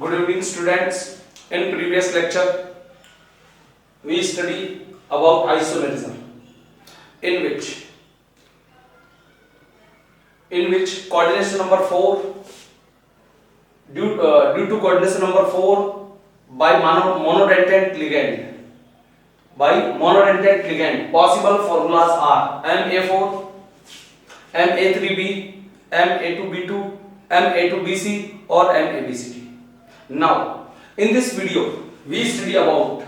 Good evening, students. In previous lecture, we study about isomerism, in which coordination number 4, due to coordination number 4 by monodentate ligand, possible formulas are Ma4, Ma3b, Ma2b2, Ma2bc or MABCD. Now, in this video, we study about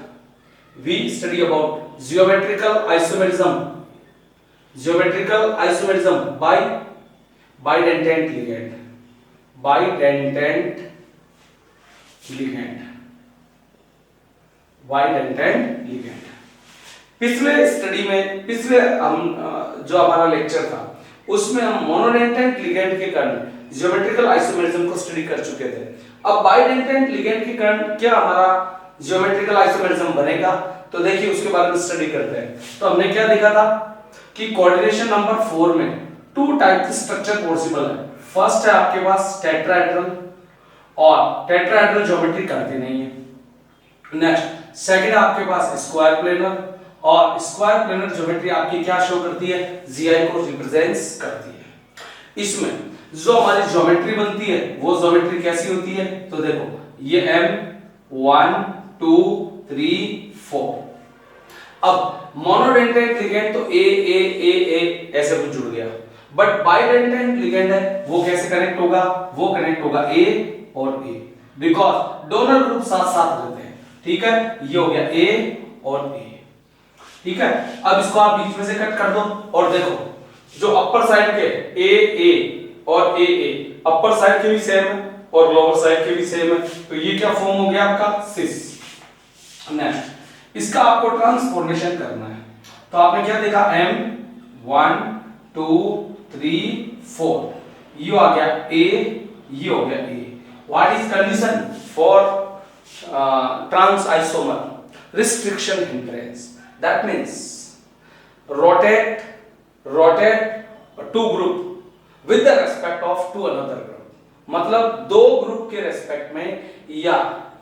geometrical isomerism by bidentate ligand. पिछले जो हमारा lecture था उसमें हम monodentate ligand के कारण geometrical isomerism को study कर चुके थे। अब बाइडेंटेट लिगेंड के कारण क्या हमारा ज्योमेट्रिकल आइसोमेरिज्म बनेगा, तो देखिए उसके बारे में स्टडी करते हैं। तो हमने क्या देखा था कि कोऑर्डिनेशन नंबर 4 में टू टाइप की स्ट्रक्चर पॉसिबल है। फर्स्ट है आपके पास टेट्राहेड्रल, और टेट्राहेड्रल ज्योमेट्री करती नहीं है। नेक्स्ट सेकंड है आपके पास स्क्वायर प्लेनर, और स्क्वायर प्लेनर ज्योमेट्री आपकी क्या शो करती है, जीआई को रिप्रेजेंट्स करती है। इसमें जो हमारी ज्योमेट्री बनती है वो ज्योमेट्री कैसी होती है, तो देखो ये M1 2 3 4। अब मोनोडेंटेट लिगेंड तो A ऐसे कुछ जुड़ गया, बट बाइडेंटेट लिगेंड है वो कैसे कनेक्ट होगा, वो कनेक्ट होगा A और A, बिकॉज डोनर ग्रुप साथ साथ रहते हैं। ठीक है, ये हो गया A और A। ठीक है, अब इसको आप बीच में से कट कर दो और देखो जो अपर साइड के A और A अपर साइड के भी सेम है और लोअर साइड के भी सेम है, तो ये क्या फॉर्म हो गया आपका सिस। नेक्स्ट इसका आपको ट्रांसफॉर्मेशन करना है, तो आपने क्या देखा M1 2 3 4, ये आ गया A, ये हो गया A। What is condition for trans isomer? Restriction hindrance. That means rotate two group with the respect of to another group। मतलब दो ग्रुप के रेस्पेक्ट में या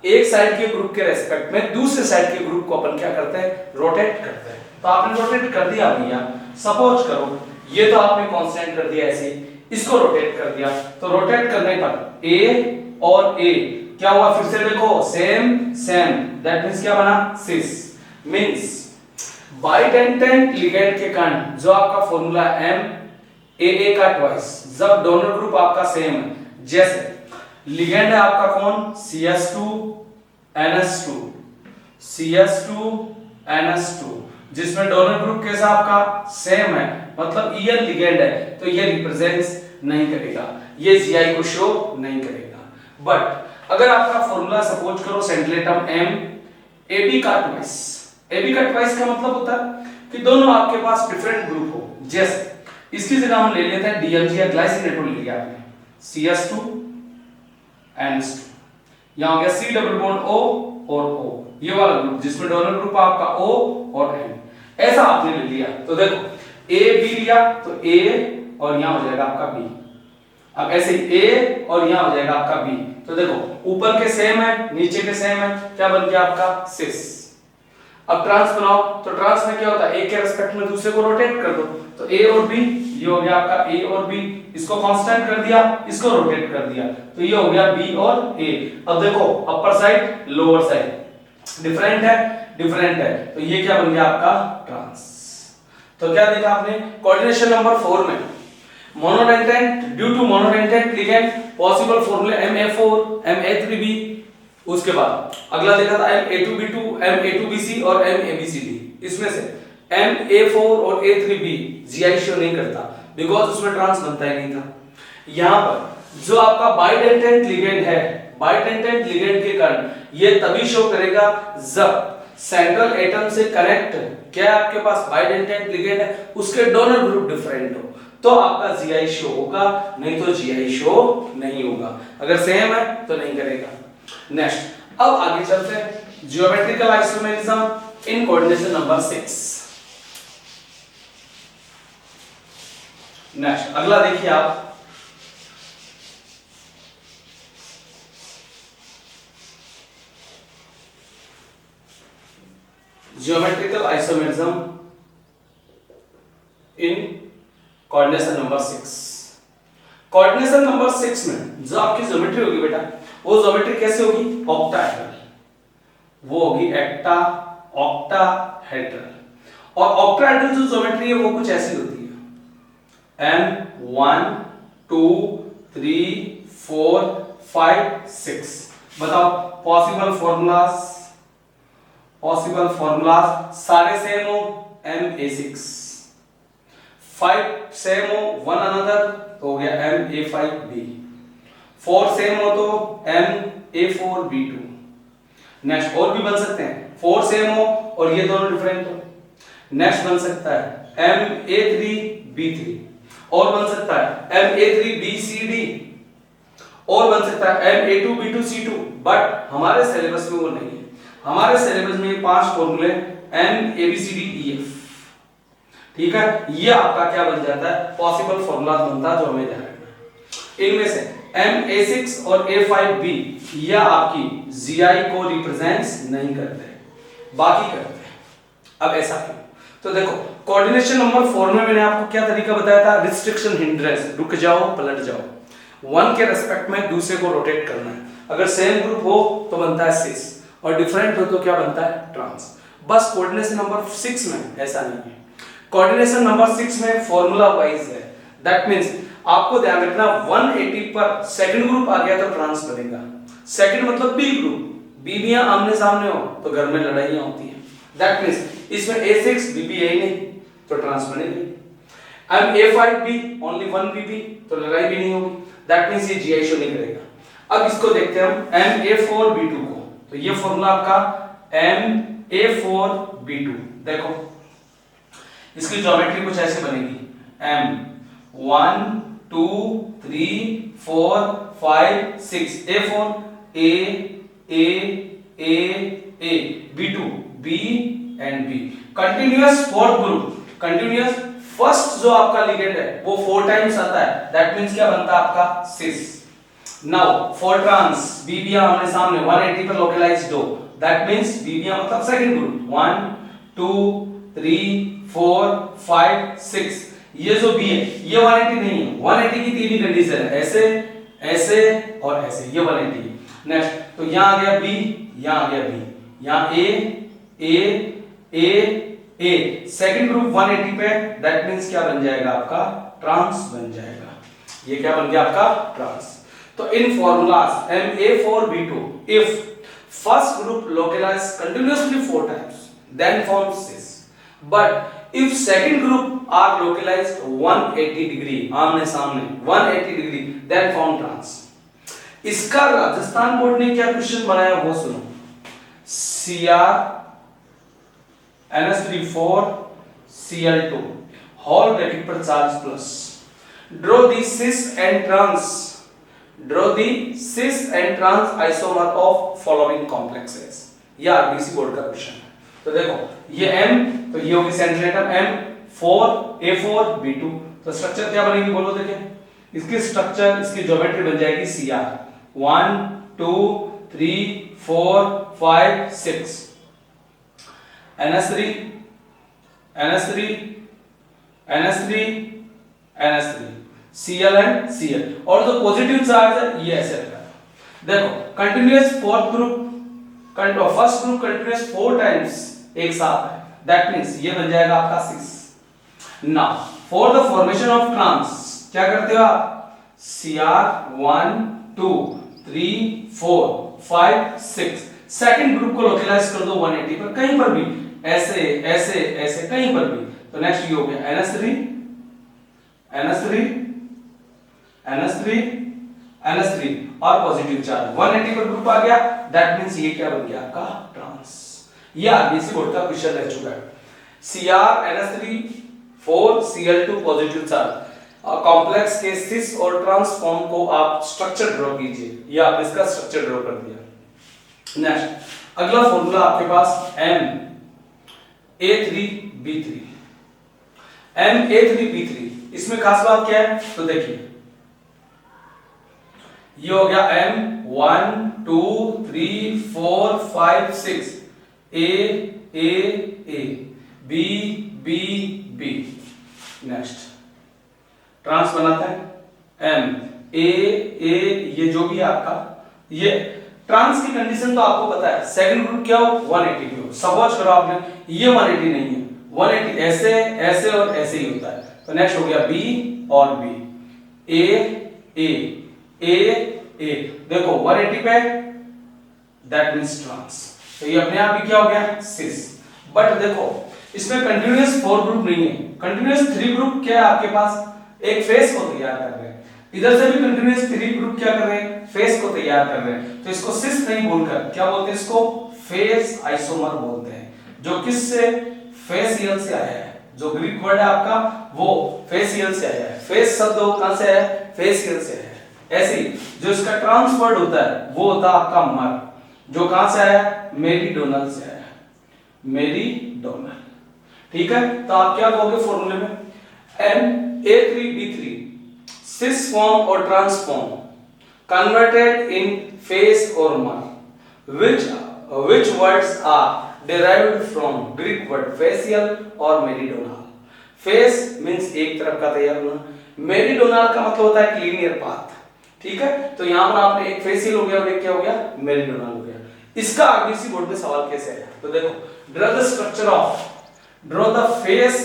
एक साइड के ग्रुप के रेस्पेक्ट में दूसरे साइड के ग्रुप को अपन क्या करते हैं, रोटेट करते हैं। तो आपने रोटेट कर दिया भैया, सपोज करो ये तो आपने कांस्टेंट कर दिया ऐसे, इसको रोटेट कर दिया, तो रोटेट करने पर A और A क्या हुआ, फिर से देखो सेम, दैट मींस क्या बना, सिस। मींस बाइडेंटेट लिगेंड के कारण जो आपका फॉर्मूला MAA का ट्वाइस, जब डोनर ग्रुप आपका सेम है, जैसे लिगेंड है आपका कौन, CS2NS2 जिसमें डोनर ग्रुप कैसा आपका सेम है, मतलब ये लिगेंड है तो ये रिप्रेजेंट्स नहीं करेगा, ये जीआई को शो नहीं करेगा। बट अगर आपका फॉर्मूला सपोज करो सेंट्रेटम MAB का ट्वाइस, AB का ट्वाइस का मतलब होता है कि दोनों आपके पास डिफरेंट ग्रुप हो। जैसे इसकी जगह हम ले लेते हैं DMG या ग्लाइसिनेटो ले लिया आपने, CS2NS2, यहां हो गया C डबल बॉन्ड O और O, ये वाला ग्रुप जिसमें डोनर ग्रुप आपका O और N, ऐसा आपने ले लिया। तो देखो A B लिया तो A और यहां हो जाएगा आपका B। अब ऐसे A और यहां हो जाएगा आपका B, तो देखो ऊपर के सेम है नीचे के सेम है, क्या बन गया आपका सिस। अब ट्रांस बनाओ, तो ट्रांस में क्या होता है, A के रिस्पेक्ट में दूसरे को रोटेट कर दो, तो A और B, ये हो गया आपका A और B, इसको कांस्टेंट कर दिया, इसको रोटेट कर दिया, तो ये हो गया B और A। अब देखो upper side lower side different है, तो ये क्या बन गया आपका ट्रांस। तो क्या देखा आपने, कोऑर्डिनेशन नंबर 4 में monodentate, due to monodentate ligand possible फॉर्मूले Ma4 Ma3b, उसके बाद अगला देखा था Ma2b2 Ma2bc और MABCD। इसमें से Ma4 और A3b जीआई शो नहीं करता बिकॉज उसमें ट्रांस बनता ही नहीं था। यहां पर जो आपका बाइडेंटेट लिगेंड है, बाइडेंटेट लिगेंड के कारण ये तभी शो करेगा जब सेंट्रल एटम से कनेक्ट क्या आपके पास बाइडेंटेट लिगेंड है, उसके डोनर ग्रुप डिफरेंट हो तो आपका जीआई शो होगा, नहीं तो जीआई शो नहीं होगा। अगर सेम है तो नहीं करेगा। नेक्स्ट अब आगे चलते हैं, geometrical isomerism in coordination number 6। Next अगला देखिए आप, geometrical isomerism in coordination number 6। Coordination number 6 में जो आपकी ज्योमेट्री होगी बेटा, वो ज्योमेट्री कैसे होगी? ऑक्टाहेड्रल, वो होगी ऑक्टाहेड्रल। और ऑक्टाहेड्रल जो ज्योमेट्री है वो कुछ ऐसी होती है, M1 2 3 4 5 6। बताओ पॉसिबल फॉर्मूलाज सारे सेम हो, MA6। 5 सेम हो वन अनदर तो हो गया MA5B। 4 सेम हो तो MA4B2। नेक्स्ट और भी बन सकते हैं, 4 सेम हो और ये दोनों डिफरेंट हो। नेक्स्ट बन सकता है MA3B3, और बन सकता है MA3BCD, और बन सकता है MA2B2C2। बट हमारे सिलेबस में वो नहीं है। हमारे सिलेबस में 5 फॉर्मूले MABCDEF, ठीक है, ये आपका क्या बन जाता है? पॉसिबल फॉर्मूला बनता है, जो हमें ध्यान रखना है। इनमें से MA6 और A5B ये आपकी GI को रिप्रेजेंट्स नहीं करते, बाकी करते हैं। अब ऐसा क्यों? तो देखो कोऑर्डिनेशन नंबर 4 में मैंने आपको क्या तरीका बताया था? रिस्ट्रिक्शन हिंड्रेंस, रुक जाओ पलट जाओ, 1 के रेस्पेक्ट में दूसरे को रोटेट करना है। अगर सेम ग्रुप हो तो बनता है सिस, और डिफरेंट हो तो क्या बनता है? ट्रांस। बस कोऑर्डिनेशन नंबर 6 में ऐसा नहीं है। कोऑर्डिनेशन नंबर 6 में फॉर्मूला वाइज है। दैट मींस आपको ध्यान रखना 180 पर सेकंड ग्रुप आ गया तो ट्रांस बनेगा। सेकंड मतलब बी ग्रुप, बीबियां आमने सामने हो तो घर में लड़ाइयां होती हैं। दैट मींस इसमें A6 BB है ही नहीं तो ट्रांस बनेगी। अब A5B ओनली 1 BB तो लड़ाई भी नहीं होगी। दैट मींस ये GI शो नहीं करेगा। अब इसको देखते हैं हम MA4B2 को। तो ये फॉर्मूला आपका MA4B2, देखो इसकी ज्योमेट्री कुछ ऐसे बनेगी, M1 2 3 4 5 6 A4 A A A A B2 B and B। Continuous fourth group, continuous first जो आपका लिगेंड है वो 4 टाइम्स आता है। दैट मींस क्या बनता है आपका? सिस। नाउ फॉर ट्रांस बीबियां आमने सामने 180 पर लोकलाइज्ड हो। दैट मींस बीबियां मतलब सेकंड ग्रुप 1 2 3 4 5 6। ये जो B है ये 180 नहीं है। 180 की तीन ही कंडीशन है, ऐसे ऐसे और ऐसे, ये 180 है। नेक्स्ट तो यहां आ गया B, यहां आ गया B, यहां A सेकंड ग्रुप 180 पे। दैट मींस क्या बन जाएगा आपका? ट्रांस बन जाएगा। ये क्या बन गया आपका? ट्रांस। तो इन formulas MA4B2 if first group localized continuously 4 times then forms cis, but if second group are localized 180 degree आमने सामने 180 degree then form trans। इसका राजस्थान बोर्ड ने क्या क्वेश्चन बनाया वो सुनो। Cr NH3 Cl2 whole bracket पर charge plus, draw the cis and trans, draw the cis and trans isomer of following complexes। ये आरबीसी बोर्ड का क्वेश्चन है। तो देखो ये M, तो ये होगी सेंट्रल एटम M4 A4B2। तो स्ट्रक्चर क्या बनेगी बोलो? देखें इसकी स्ट्रक्चर, इसकी ज्योमेट्री बन जाएगी Cr 1 2 3 4 5 6 NH3 NH3 NH3 NH3 Cl and Cl, और जो पॉजिटिव चार्ज है ये ऐसे रहता है। देखो continuous fourth group, first group continuous 4 times एक साथ है। दैट मींस ये बन जाएगा आपका 6। Now for the formation of trans क्या करते हो आप? Cr 1 2 3 4 5 6 सेकंड ग्रुप को लोकलाइज कर दो 180 पर, कहीं पर भी ऐसे ऐसे ऐसे कहीं पर भी। तो नेक्स्ट ये हो गया NH3 NH3 NH3 NH3 और पॉजिटिव चार्ज 180 पर ग्रुप आ गया। दैट मींस ये क्या बन गया आपका? ट्रांस। ये आरबीसी बोर्ड का क्वेश्चन रह चुका है। Cr NH3 4 Cl2 positive charge complex के सिस और ट्रांसफॉर्म को आप स्ट्रक्चर ड्रॉ कीजिए। ये आप इसका स्ट्रक्चर ड्रॉ कर दिया। नेक्स्ट अगला फॉर्मूला आपके पास MA3B3। MA3B3 इसमें खास बात क्या है? तो देखिए ये हो गया M 1 2 3 4 5 6 A A B B B. Next trans बनाते हैं एम ए ये जो भी है आपका, ये ट्रांस की कंडीशन तो आपको पता है, सेकंड ग्रुप क्या हो 180 की हो। सपोज करो आपने ये 180 नहीं है, 180 ऐसे ऐसे और ऐसे ही होता है। तो नेक्स्ट हो गया बी और बी, ए देखो 180 पे दैट मींस ट्रांस, तो ये अपने आप ही क्या हो गया सिस। बट देखो इसमें कंटीन्यूअस 4 ग्रुप नहीं है, कंटीन्यूअस 3 ग्रुप क्या है आपके पास, एक फेस को तैयार कर रहे हैं, इधर से भी कंटीन्यूअस 3 ग्रुप क्या कर रहे हैं, फेस को तैयार कर रहे हैं। तो इसको सिस नहीं बोलकर क्या बोलते हैं, इसको फेस आइसोमर बोलते हैं, जो किससे, फेसियल से आया है। जो ग्रीक वर्ड है आपका वो फेसियल से आया है, फेस शब्द कहां से आया है, फेसियल से आया है। ऐसे ही जो इसका ट्रांस वर्ड होता है वो होता है आपका मर, जो कहां से आया है, मेरीडोनल से आया है, मेरीडोनल। ठीक है, तो आप क्या कहोगे फॉर्मूले में, Na3B3 cis form or trans form converted in face or mur, which words are derived from Greek word facial or meridional। face means एक तरफ का तैयार होना, meridional का मतलब होता है linear path। ठीक है, तो यहां पर आपने एक facial हो गया और एक क्या हो गया, meridional हो गया। इसका आरबीसी बोर्ड में सवाल कैसे है, तो देखो draw the face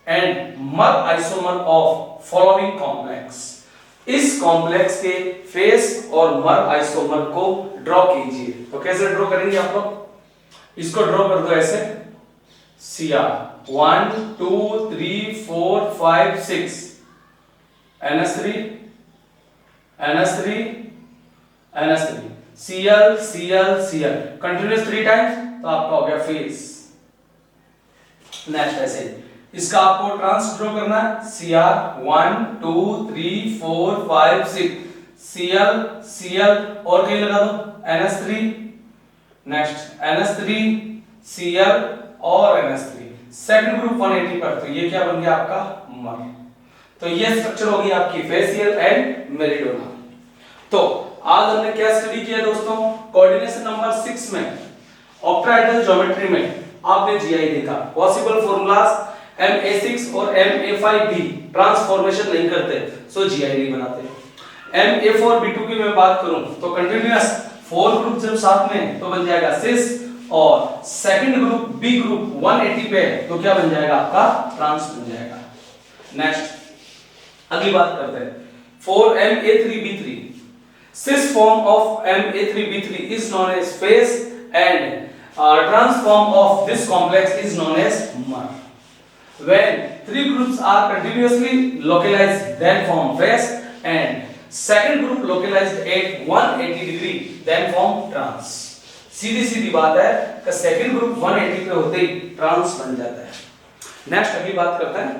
and mur isomer of following complex। इस कॉम्प्लेक्स के फेस और मर आइसोमर को ड्रॉ कीजिए। तो कैसे ड्रॉ करेंगे आप लोग, इसको ड्रॉ कर दो ऐसे, Cr 1 2 3 4 5 6 NS3 NS3 NS3 Cl Cl Cl continuous 3 times, तो आपका हो गया फेस। नेक्स्ट ऐसे इसका आपको ट्रांस ड्रॉ करना है, Cr 1 2 3 4 5 6 Cl Cl और कहीं लगा दो NS3, नेक्स्ट NS3 Cl और NS3, सेकंड ग्रुप 180 पर, तो ये क्या बन गया आपका मर। तो ये स्ट्रक्चर होगी आपकी फेसियल एंड मेरीडोनल। तो आज हमने क्या स्टडी किया दोस्तों, कोऑर्डिनेशन नंबर 6 में ऑक्टाहेड्रल ज्योमेट्री में आपने जीआई देखा, पॉसिबल फार्मूलाज MA6 और MA5B ट्रांसफॉर्मेशन नहीं करते, सो जीआई नहीं बनाते। MA4 B2 की मैं बात करूं तो कंटीन्यूअस 4 ग्रुप जब साथ में तो बन जाएगा सिस, और सेकंड ग्रुप बी ग्रुप 180 पे तो क्या बन जाएगा आपका ट्रांस बन जाएगा। नेक्स्ट अगली बात करते हैं 4MA3B3 cis form of MA3B3 is known as face and trans form of this complex is known as mur। When 3 groups are continuously localized then form face and second group localized at 180 degree then form trans। सीधी सीधी बात है कि second group 180 पे होते ही trans बन जाता है। Next अगली बात करते हैं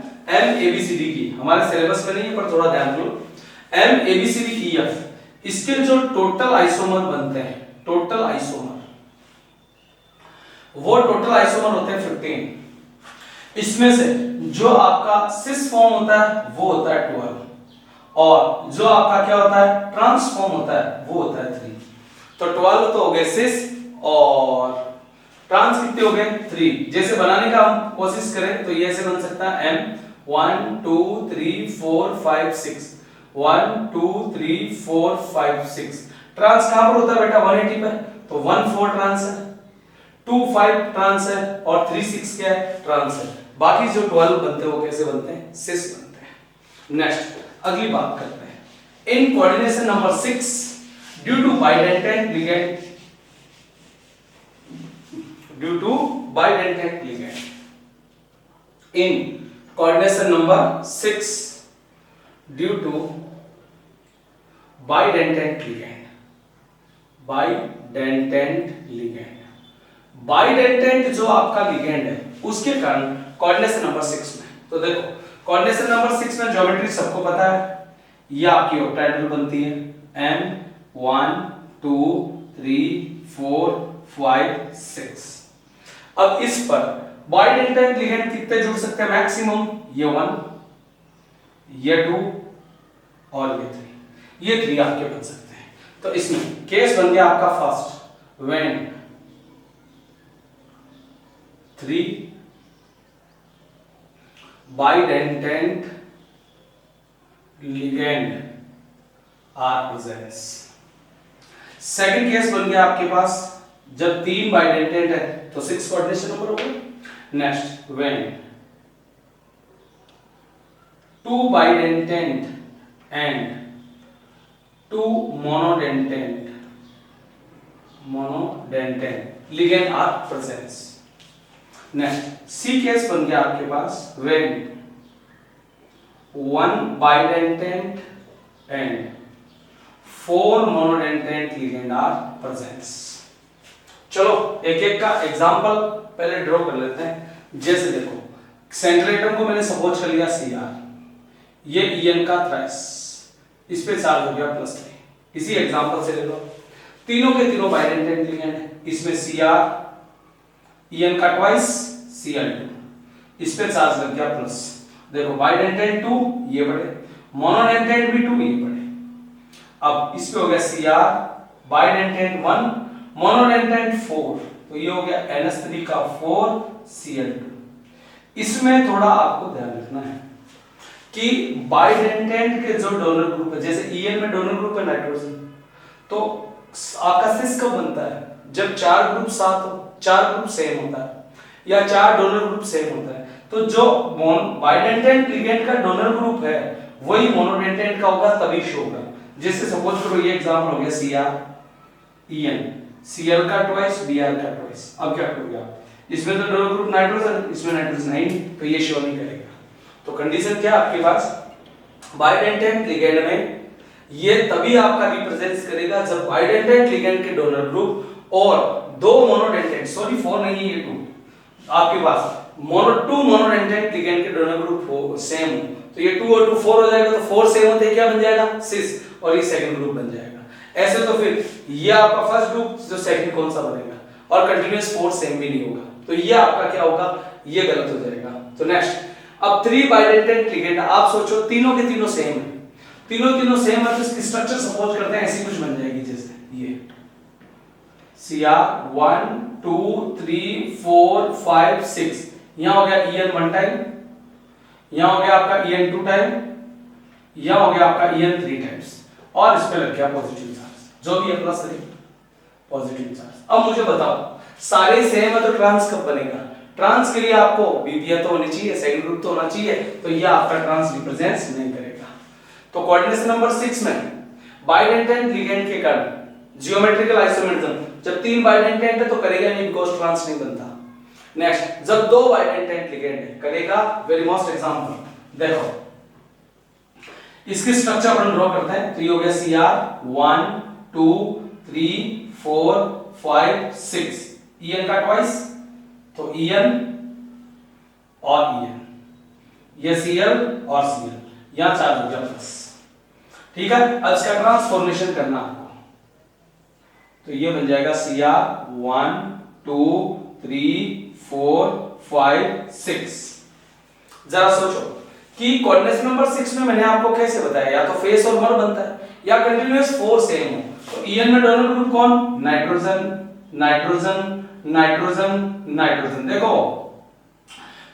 MABCD की, हमारे सिलेबस में नहीं है पर थोड़ा ध्यान दो। MABCDEF इसके जो टोटल आइसोमर बनते हैं, टोटल आइसोमर, वो टोटल आइसोमर होते हैं 15। इसमें से जो आपका सिस फॉर्म होता है वो होता है 12, और जो आपका क्या होता है ट्रांस फॉर्म होता है वो होता है 3। तो 12 तो हो गए सिस और ट्रांस कितने हो गए 3। जैसे बनाने का हम कोशिश करें तो ये ऐसे बन सकता है M 1 2 3 4 5 6 1 2 3 4 5 6। ट्रांस कहां पर होता है बेटा 180 पे, तो 1 4 ट्रांस है, 2 5 ट्रांस है और 3 6 क्या है ट्रांस है। बाकी जो 12 बनते हैं वो कैसे बनते हैं, सिस बनते हैं। नेक्स्ट अगली बात करते हैं in coordination number 6 due to bidentate ligand, due to bidentate ligand in coordination number 6 due to bidentate ligand, bidentate ligand, bidentate जो आपका लिगेंड है उसके कारण कोऑर्डिनेशन नंबर 6 में, तो देखो कोऑर्डिनेशन नंबर 6 में ज्योमेट्री सबको पता है, ये आपकी ऑक्टाहेड्रल बनती है M 1 2 3 4 5 6। अब इस पर बाइडेंटेंट लिगेंड कितने जुड़ सकते हैं मैक्सिमम, ये 1 ये 2 और ये 3, ये 3 आपके बन सकते हैं। तो इसमें केस बन गया आपका first, when 3 bidentate ligand are presence. Second case बन गया आपके पास, जब 3 बाइडेंटेट है तो 6 कोऑर्डिनेशन नंबर होगा। Next, when 2 bidentate and 2 monodentate ligand are present। Next, C case बन गया आपके पास, when 1 bidentate and 4 monodentate ligand are present। चलो एक एक का एग्जांपल पहले ड्रॉ कर लेते हैं। जैसे देखो, सेंट्रल एटम को मैंने सपोज कर लिया Cr, ये En का थ्राइस, इस पे चार्ज हो गया +3। इसी एग्जांपल से ले लो, तीनों के तीनों बाइडेंटेट लिगेंड है, इसमें Cr, En का ट्वाइस Cl2, इस पे चार्ज लग गया प्लस। देखो बाइडेंटेट 2 ये बढ़े, मोनोडेंटेट भी 2 ये बढ़े। अब इस पे हो गया Cr, बाइडेंटेट 1, मोनोडेंटेट 4, तो ये हो गया NH3 का 4 Cl2। इसमें थोड़ा आपको ध्यान रखना है कि बाइडेंटेट के जो डोनर ग्रुप है, जैसे En में डोनर ग्रुप है नाइट्रोजन, तो आपका सिस कब बनता है? जब 4 ग्रुप साथ हो, 4 ग्रुप सेम होता है या 4 डोनर ग्रुप सेम होता है, तो जो बाइडेंटेट लिगेंड का डोनर ग्रुप है वही मोनोडेंटेट का होगा, तभी शो होगा। जैसे सपोज करो ये एग्जांपल हो गया Cr, En, Cl का ट्वाइस, Br का ट्वाइस। अब क्या करोगे आप? इसमें तो डोनर ग्रुप नाइट्रोजन, इसमें नाइट्रोजन है नहीं, तो ये शो नहीं करेगा। तो कंडीशन क्या आपके पास, बाइडेंटेट लिगेंड में ये तभी आपका रिप्रेजेंट करेगा जब बाइडेंटेट लिगेंड के डोनर ग्रुप और 2 मोनोडेंटेट, सॉरी 4 नहीं है ये 2, आपके पास 2 मोनोडेंटेट लिगेंड के डोनर ग्रुप हो सेम हो, तो ये 2 और 2 4 हो जाएगा, तो 4 सेम होते क्या बन जाएगा? सिस, और ये सेकंड ग्रुप बन जाएगा। ऐसे तो फिर ये आपका फर्स्ट ग्रुप जो सेकंड कौन सा बनेगा, और कंटीन्यूअस 4 सेम भी नहीं होगा, तो ये आपका क्या होगा? ये गलत हो जाएगा। तो नेक्स्ट, अब 3 बाइडेंटेट लिगेंड, आप सोचो तीनों के तीनों सेम है, तीनों सेम है, तो इसकी स्ट्रक्चर सपोज करते हैं ऐसी कुछ बन जाएगी, जैसे ये Cr 1 2 3 4 5 6, यहां हो गया En 1 टाइम, यहां हो गया आपका En 2 टाइम, यहां हो गया आपका En 3 टाइम्स, और इस पे लग गया पॉजिटिव चार्ज, जो भी है +3 पॉजिटिव चार्ज। अब मुझे बताओ, सारे सेम है तो ट्रांस कब बनेगा? ट्रांस के लिए आपको बीपीए तो होनी चाहिए, सेकंड ग्रुप तो होना चाहिए, तो ये आपका ट्रांस रिप्रेजेंट नहीं करेगा। तो कोऑर्डिनेशन नंबर 6 में बाइडेंटेट लिगेंड के कारण जियोमेट्रिकल आइसोमेरिज्म, जब 3 बाइडेंटेट है तो करेगा नहीं, बिकॉज़ ट्रांस नहीं बनता। नेक्स्ट, जब 2 बाइडेंटेट लिगेंड है करेगा। वेरी मोस्ट एग्जांपल देखो, इसकी स्ट्रक्चर अपन ड्रॉ करते हैं, तो ये हो गया Cr 1 2 3 4 5 6, En का ट्वाइस, तो En और En, ये Cl और Cl, यहां चार्ज हो गया प्लस। ठीक है, अब इसका ट्रांसफॉर्मेशन करना आपको, तो ये बन जाएगा Cr 1 2 3 4 5 6। जरा सोचो कि कोऑर्डिनेशन नंबर 6 में मैंने आपको कैसे बताया, या तो फेस और मर बनता है या कंटीन्यूअस 4 सेम हो। तो En में डोनर ग्रुप कौन? Nitrogen nitrogen nitrogen nitrogen. देखो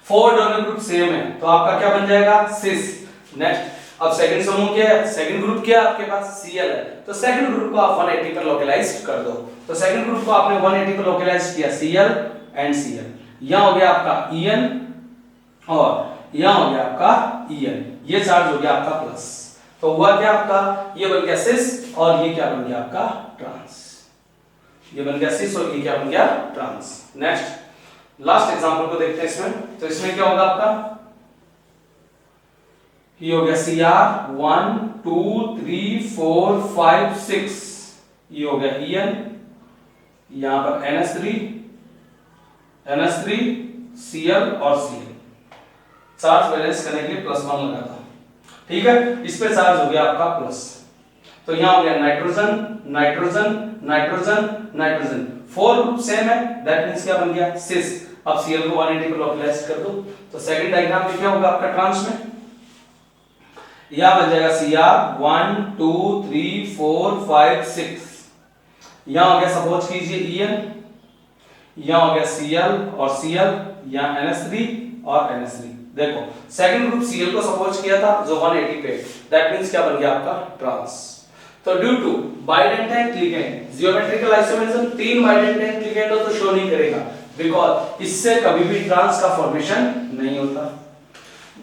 4 डोनर ग्रुप सेम है, तो आपका क्या बन जाएगा? सिस। नेक्स्ट, अब सेकंड समूह क्या है? सेकंड ग्रुप क्या है आपके पास? Cl है, तो सेकंड ग्रुप को आप 180 पर लोकलाइज कर दो। तो सेकंड ग्रुप को आपने 180 पर लोकलाइज किया, Cl एंड Cl, यहां हो गया आपका En और यहां हो गया आपका En, ये चार्ज हो गया आपका प्लस। तो हुआ क्या आपका? ये बन गया सिस और ये क्या बन गया आपका? ट्रांस। ये बन गया सिस और ये क्या बन गया? ट्रांस। नेक्स्ट, लास्ट एग्जांपल को देखते हैं इसमें। तो इसमें क्या होगा आपका? ये हो गया Cr 1 2 3 4 5 6, ये हो गया En, यहां पर NH3 Cl और Cl, चार्ज बैलेंस करने के लिए +1 लगा था। ठीक है, इस पे चार्ज हो गया आपका प्लस, तो यहां हो गया nitrogen nitrogen nitrogen nitrogen, 4 group same है, दैट मींस क्या बन गया? सिस। अब Cl को 180 पर लोकलाइज कर दो, तो सेकंड डायग्राम में क्या होगा आपका? ट्रांस में यहां बन जाएगा Cr 1 2 3 4 5 6, यहां हो गया सपोज कीजिए En, यहाँ हो गया Cl और Cl, यहाँ NH3 और NH3। देखो सेकंड ग्रुप Cl को सपोज किया था जो 180 पे, दैट मींस क्या बन गया आपका ट्रांस। तो due to bidentate ligand geometrical isomerism, 3 bidentate ligand हो तो शो नहीं करेगा, बिकॉज़ इससे कभी भी ट्रांस का फॉर्मेशन नहीं होता।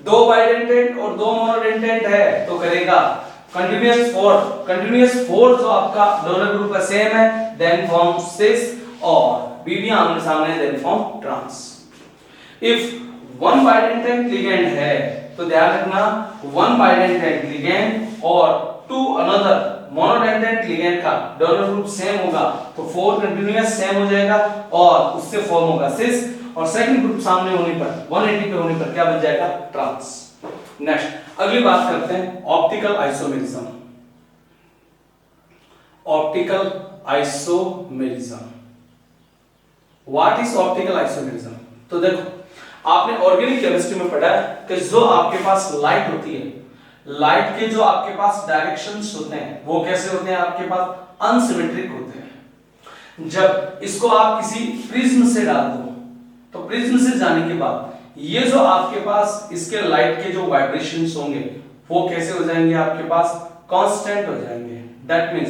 2 बाइडेंटेंट और 2 मोनोडेंटेंट है तो करेगा। कंटीन्यूअस 4 जो आपका डोनर ग्रुप का सेम है, देन फॉर्म सिस, और बीबी आमने सामने then form trans. If 1 bidentate ligand है तो ध्यान रखना 1 बाइडेंटेंट लिगेंड और 2 अनदर मोनोडेंटेंट लिगेंड का डोनर ग्रुप सेम होगा तो 4 कंटीन्यूअस सेम हो जाएगा और उससे फॉर्म होगा सिस, और सेकंड ग्रुप सामने होने पर 180 पे होने पर क्या बन जाएगा ट्रांस। नेक्स्ट अगली बात करते हैं optical isomerism. Optical isomerism, what is optical isomerism? तो देखो आपने ऑर्गेनिक केमिस्ट्री में पढ़ा है कि जो आपके पास लाइट होती है, लाइट के जो आपके पास डायरेक्शंस होते हैं वो कैसे होते हैं, आपके पास अनसिमेट्रिक होते हैं। जब इसको आप किसी प्रिज्म से डाल दो तो प्रिज्म से जाने के बाद ये जो आपके पास इसके लाइट के जो वाइब्रेशंस होंगे वो कैसे हो जाएंगे, आपके पास कांस्टेंट हो जाएंगे। दैट मींस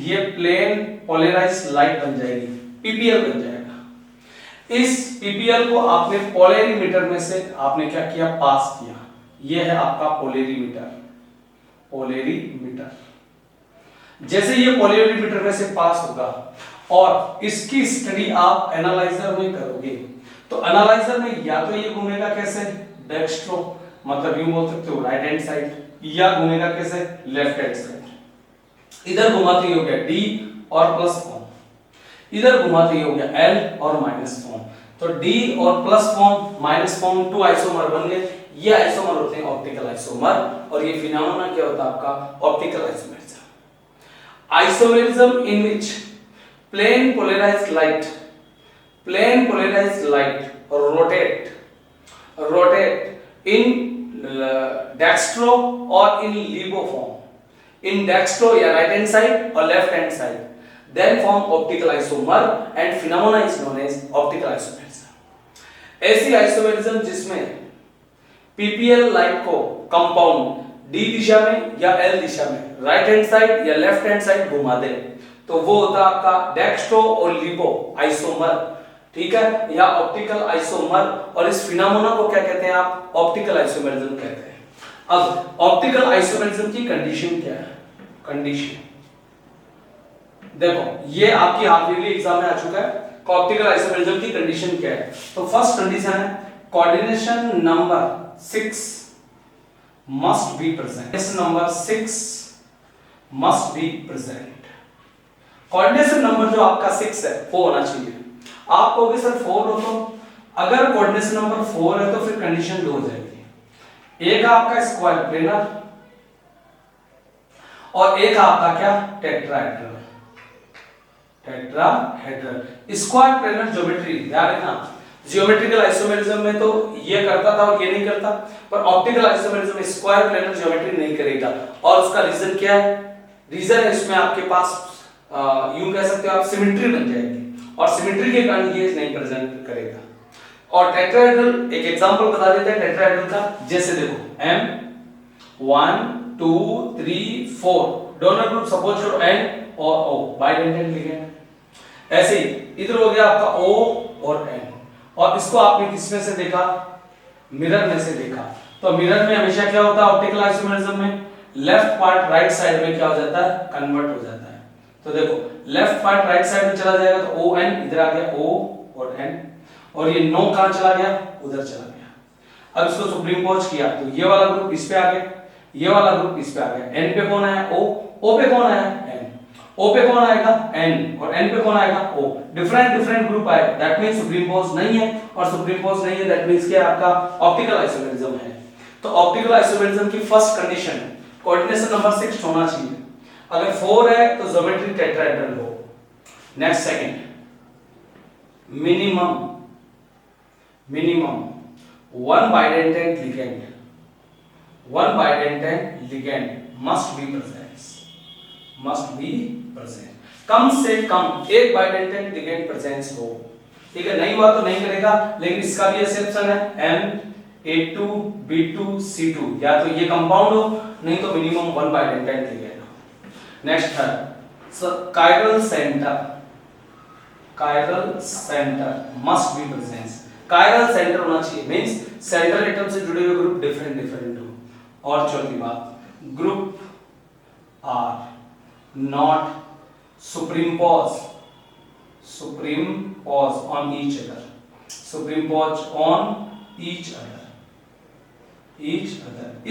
ये प्लेन पोलराइज्ड लाइट बन जाएगी, पीपीएल बन जाएगा। इस पीपीएल को आपने पोलरीमीटर में से आपने क्या किया, पास किया। ये है आपका पोलरीमीटर। पोलरीमीटर जैसे ये पोलरीमीटर में से पास होगा और इसकी स्टडी आप एनालाइजर में करोगे तो एनालाइजर में या तो ये घूमेगा कैसे, डेक्स्ट्रो, मतलब यूं बोल सकते हो राइट हैंड साइड, या घूमेगा कैसे, लेफ्ट हैंड साइड। इधर घुमाते ही हो गया डी और प्लस फॉर्म, इधर घुमाते ही हो गया एल और माइनस फॉर्म। तो डी और plus form minus form 2 isomer बन गए। ये आइसोमर होते हैं ऑप्टिकल आइसोमर, और ये फिनोमेना क्या होता है आपका optical isomerism. Isomerism in which plane polarised light rotate in dextro or in LIBO form, in dextro या right hand side or left hand side, then form optical isomer and phenomena is known as optical isomerism। ऐसी isomerism जिसमें PPL light को compound D दिशा में या L दिशा में right hand side या left hand side घुमा दे तो वो होता है आपका डेक्स्ट्रो और लिबो आइसोमर, ठीक है, या ऑप्टिकल आइसोमर। और इस फिनोमेना को क्या कहते हैं आप, ऑप्टिकल आइसोमेरिज्म कहते हैं। अब ऑप्टिकल आइसोमेरिज्म की कंडीशन क्या है, कंडीशन देखो ये आपकी हाफ ईयरली एग्जाम में आ चुका है। ऑप्टिकल आइसोमेरिज्म की कंडीशन क्या है, तो फर्स्ट कंडीशन है coordination number 6 must be present. Number 6 must be present. Coordination number जो आपका 6 है वो होना चाहिए। आप कहोगे सर 4 हो, तो अगर कोऑर्डिनेशन नंबर 4 है तो फिर कंडीशन 2 हो जाएगी। एक आपका स्क्वायर प्लेनर और एक आपका क्या tetrahedral. Tetrahedral square planar geometry ध्यान रखना, जियोमेट्रिकल आइसोमेरिज्म में तो ये करता था और ये नहीं करता, पर ऑप्टिकल आइसोमेरिज्म में स्क्वायर प्लेनर ज्योमेट्री नहीं करेगा। और उसका रीजन क्या है, रीजन है इसमें आपके पास यूं कह सकते हो आप सिमेट्री बन जाएगी, और सिमेट्री के कारण ये नहीं प्रेजेंट करेगा। और टेट्राहेड्रल एक एग्जांपल बता देते हैं टेट्राहेड्रल का, जैसे देखो M 1 2 3 4 डोनर ग्रुप सपोज करो N और O बाइडेंटेंट लिगेंड। ऐसे ही इधर हो गया आपका O और N, और इसको आपने किसमें से देखा, मिरर में से देखा। तो मिरर में हमेशा क्या होता है ऑप्टिकल आइसोमेरिज्म में, लेफ्ट पार्ट राइट साइड में क्या हो जाता है, कन्वर्ट हो जाता है। तो देखो लेफ्ट पार्ट राइट साइड में चला जाएगा तो O N इधर आ गया O और N, और ये नो कहां चला गया, उधर चला गया। अब इसको सुप्रीम पोज किया तो ये वाला ग्रुप इस पे आ गया, ये वाला ग्रुप इस पे आ गया। N पे कौन आया O, O पे कौन आया N, O पे कौन आएगा N, और N पे कौन आएगा O। डिफरेंट ग्रुप आए, दैट मींस सुप्रीम पोज नहीं है, और सुप्रीम पोज नहीं है दैट मींस क्या आपका ऑप्टिकल आइसोमेरिज्म है। तो ऑप्टिकल आइसोमेरिज्म की फर्स्ट कंडीशन कोऑर्डिनेशन नंबर 6 होना चाहिए। अगर 4 है तो ज्योमेट्री टेट्राहेड्रल हो। Next second, minimum 1 bidentate ligand must be present, कम से कम एक bidentate ligand प्रेजेंस हो। ठीक है, नहीं हुआ तो नहीं करेगा, लेकिन इसका भी एक्सेप्शन है Na2B2C2, या तो ये कंपाउंड हो नहीं तो मिनिमम 1 बाइडेंटेंट लिगेंड हो। Next third, chiral centre must be presence. Chiral centre होना चाहिए, मींस सेंट्रल एटम से जुड़े हुए ग्रुप डिफरेंट हो। और चौथी बात, group are not superimpose on each other, superimpose on each other.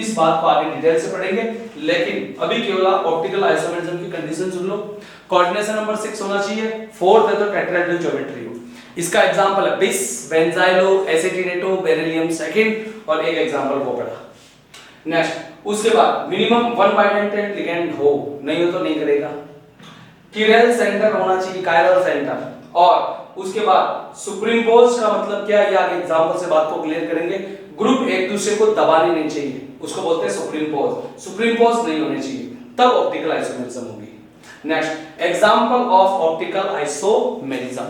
इस बात को आगे डिटेल से पढ़ेंगे, लेकिन अभी केवल ऑप्टिकल आइसोमेरिज्म की कंडीशन सुन लो। कोऑर्डिनेशन नंबर 6 होना चाहिए। फोर्थ है तो टेट्राहेड्रल ज्योमेट्री हो। इसका एग्जांपल है बिस, बेंजाइलो, एसिटिनेटो, बेरिलियम सेकंड, और एक एग्जांपल वो पढ़ा। नेक्स्ट, उसके बाद मिनिमम 1 बाइडेंटेंट लिगेंड हो, नहीं हो तो नहीं करेगा। किरल सेंटर होना चाहिए, कायरल सेंटर, और उसके बाद सुपरइम्पोज का मतलब क्या है, ये आगे एग्जांपल से बात को क्लियर करेंगे। ग्रुप एक दूसरे को दबाने नहीं चाहिए, उसको बोलते हैं सुपरइम्पोज। सुपरइम्पोज नहीं होने चाहिए, तब ऑप्टिकल आइसोमेरिज्म होगी। Next, example of optical isomerism.